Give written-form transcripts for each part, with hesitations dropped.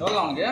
எவ்வளோ உனக்கு?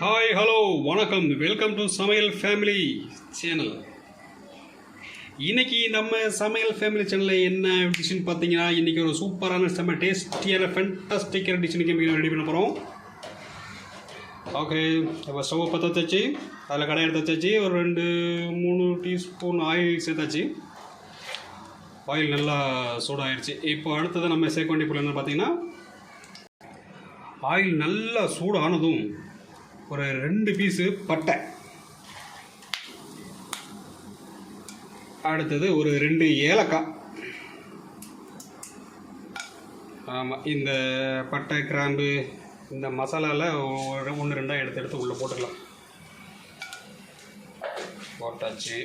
Hi hello வணக்கம், வெல்கம் டு சமையல் ஃபேமிலி சேனல். இன்றைக்கி நம்ம சமையல் ஃபேமிலி சேனலில் என்ன டிஷ்ஷுன்னு பார்த்தீங்கன்னா, இன்றைக்கி ஒரு சூப்பரான செம்ம டேஸ்டியான ஃபென்டாஸ்டிக்கான டிஷ் இன்றைக்கி ரெடி பண்ண போகிறோம். ஓகே, இப்போ ஸ்டவ் பற்ற வச்சாச்சு, அதில் கடை எடுத்து வச்சாச்சு, ஒரு 2-3 டீஸ்பூன் ஆயில் சேர்த்தாச்சு. ஆயில் நல்லா சூடாகிடுச்சு. இப்போ அடுத்தது நம்ம சேர்க்க வேண்டிய பொருள் என்ன பார்த்தீங்கன்னா, ஆயில் நல்லா சூடானதும் ஒரு 2 பீஸு பட்டை, அடுத்தது ஒரு 2 ஏலக்காய். ஆமாம், இந்த பட்டை கிராம்பு இந்த மசாலாவில் 1-2 எடுத்து உள்ளே போட்டுக்கலாம். போட்டாச்சு.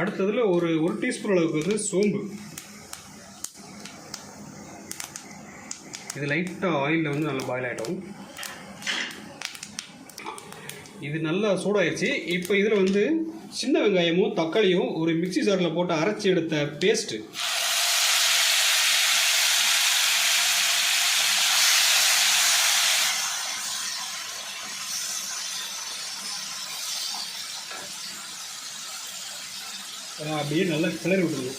அடுத்ததில் ஒரு டீஸ்பூன் அளவுக்கு வந்து சோம்பு. இது லைட்டாக ஆயிலில் வந்து நல்லா பாயில் ஆகிடும். இது நல்லா சூடாயிடுச்சு. இப்போ இதில் வந்து சின்ன வெங்காயமும் தக்காளியும் ஒரு மிக்சி ஜாரில் போட்டு அரைச்சி எடுத்த பேஸ்ட்டு, அப்படியே நல்லா கிளறி விட்டுருங்க.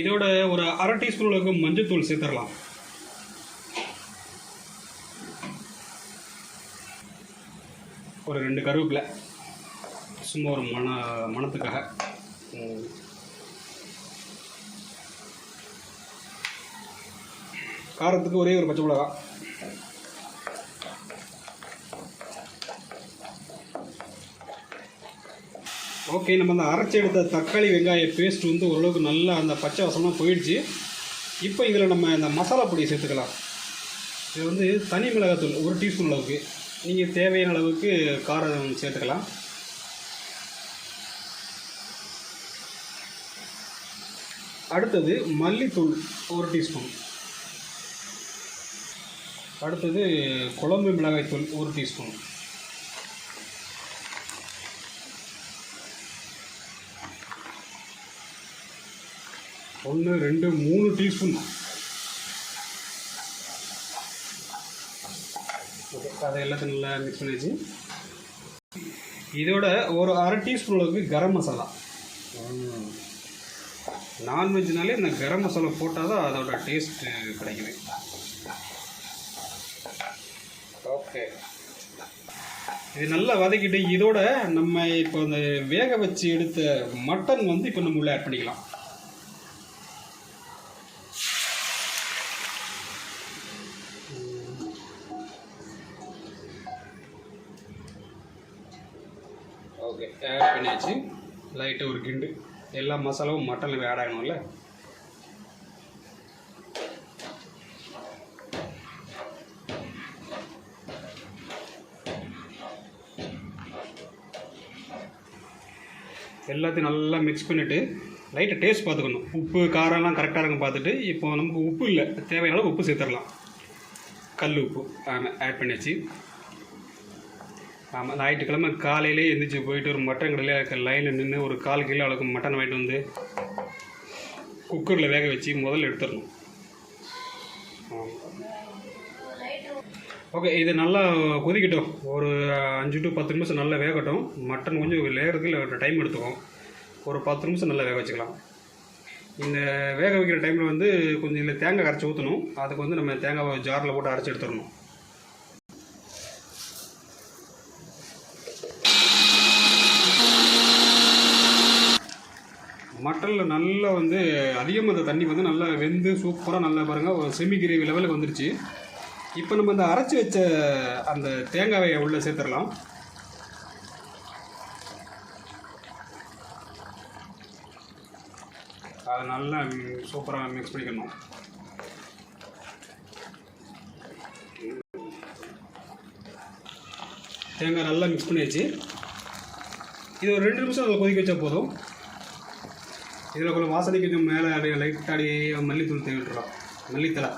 இதோட ஒரு 1/2 டீஸ்பூன் அளவுக்கு மஞ்சள் சேர்த்துடலாம். ஒரு 2 கருவேப்பிலை, சும்மா ஒரு மணத்துக்காக. காரத்துக்கு ஒரே ஒரு பச்சை மிளகாய். ஓகே, நம்ம அந்த அரைச்சி எடுத்த தக்காளி வெங்காய பேஸ்ட் வந்து ஓரளவுக்கு நல்லா அந்த பச்சை வாசமாக போயிடுச்சு. இப்போ இதில் நம்ம இந்த மசாலா பொடியை சேர்த்துக்கலாம். இது வந்து தனி மிளகாத்தூள் 1 டீஸ்பூன் அளவுக்கு. நீங்கள் தேவையான அளவுக்கு காரம் சேர்த்துக்கலாம். அடுத்தது மல்லித்தூள் 1 டீஸ்பூன். அடுத்தது குழம்பு மிளகாய்த்தூள் 1 டீஸ்பூன். ஒன்று 2 3 டீஸ்பூன். ஓகே, அதை எல்லாத்தையும் நல்லா மிக்ஸ் பண்ணிச்சு. இதோட ஒரு 1/2 டீஸ்பூன் அளவுக்கு கரம் மசாலா. நான்வெஜ்னாலே இந்த கரம் மசாலா போட்டால் தான் அதோட டேஸ்ட்டு கிடைக்குது. ஓகே, இது நல்லா வதக்கிட்டு இதோட நம்ம இப்போ அந்த வேக வச்சு எடுத்த மட்டன் வந்து இப்போ நம்ம உள்ளே ஆட் பண்ணிக்கலாம். ஓகே, ஆட் பண்ணியாச்சு. லைட்டாக ஒரு கிண்டு, எல்லா மசாலாவும் மட்டனில் ஆட் ஆகணும்ல. எல்லாத்தையும் நல்லா மிக்ஸ் பண்ணிவிட்டு லைட்டாக டேஸ்ட் பார்த்துக்கணும். உப்பு காரம்லாம் கரெக்டாக இருக்கும் பார்த்துட்டு, இப்போ நமக்கு உப்பு இல்லை, தேவையான அளவு உப்பு சேர்த்துடலாம். கல் உப்பு ஆட் பண்ணியாச்சு. ஆமாம், ஞாயிற்றுக்கிழமை காலையிலே எழுந்திரிச்சு போயிட்டு ஒரு மட்டன் கடையில் லைனில் நின்று ஒரு 1/4 கிலோ அளவுக்கு மட்டன் வாங்கிட்டு வந்து குக்கரில் வேக வச்சு முதல்ல எடுத்துடணும். ஓகே, இது நல்லா கொதிக்கட்டும். ஒரு 5 to 10 நிமிஷம் நல்லா வேகட்டும். மட்டன் கொஞ்சம் வேகிறதுக்கு டைம் எடுத்துக்கும். ஒரு 10 நிமிஷம் நல்லா வேக வச்சுக்கலாம். இந்த வேக வைக்கிற டைமில் வந்து கொஞ்சம் இல்லை தேங்காய் அரைச்சி ஊற்றணும். அதுக்கு வந்து நம்ம தேங்காவை ஜாரில் போட்டு அரைச்சி எடுத்துடணும். மட்டனில் நல்லா வந்து அதிகமாக அந்த தண்ணி வந்து நல்லா வெந்து சூப்பராக நல்லா பாருங்கள் ஒரு செமி கிரேவி லெவலுக்கு வந்துருச்சு. இப்போ நம்ம இந்த அரைச்சி வச்ச அந்த தேங்காயை உள்ளே சேர்த்துடலாம். அதை நல்லா சூப்பராக மிக்ஸ் பண்ணிக்கணும். தேங்காய் நல்லா மிக்ஸ் பண்ணியாச்சு. இது ஒரு 2 நிமிஷம் நல்லா கொதிக்க வச்சா போதும். இதில் கொஞ்சம் வாசனைக்கு கொஞ்சம் மேலே லைட்டாடி மல்லித்தூள் தேவைப்படலாம், மல்லித்தலை.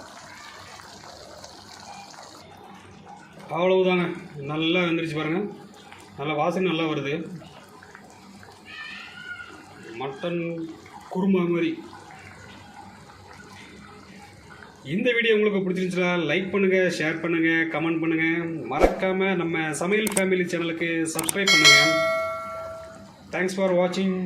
அவ்வளவுதாங்க, நல்லா வெந்துருச்சு பாருங்கள். நல்லா வாசனை நல்லா வருது. மட்டன் குருமா மாதிரி. இந்த வீடியோ உங்களுக்கு பிடிச்சிருந்துச்சுன்னா லைக் பண்ணுங்கள், ஷேர் பண்ணுங்கள், கமெண்ட் பண்ணுங்கள். மறக்காமல் நம்ம சமையல் ஃபேமிலி சேனலுக்கு சப்ஸ்கிரைப் பண்ணுங்கள். தேங்க்ஸ் ஃபார் வாட்சிங்.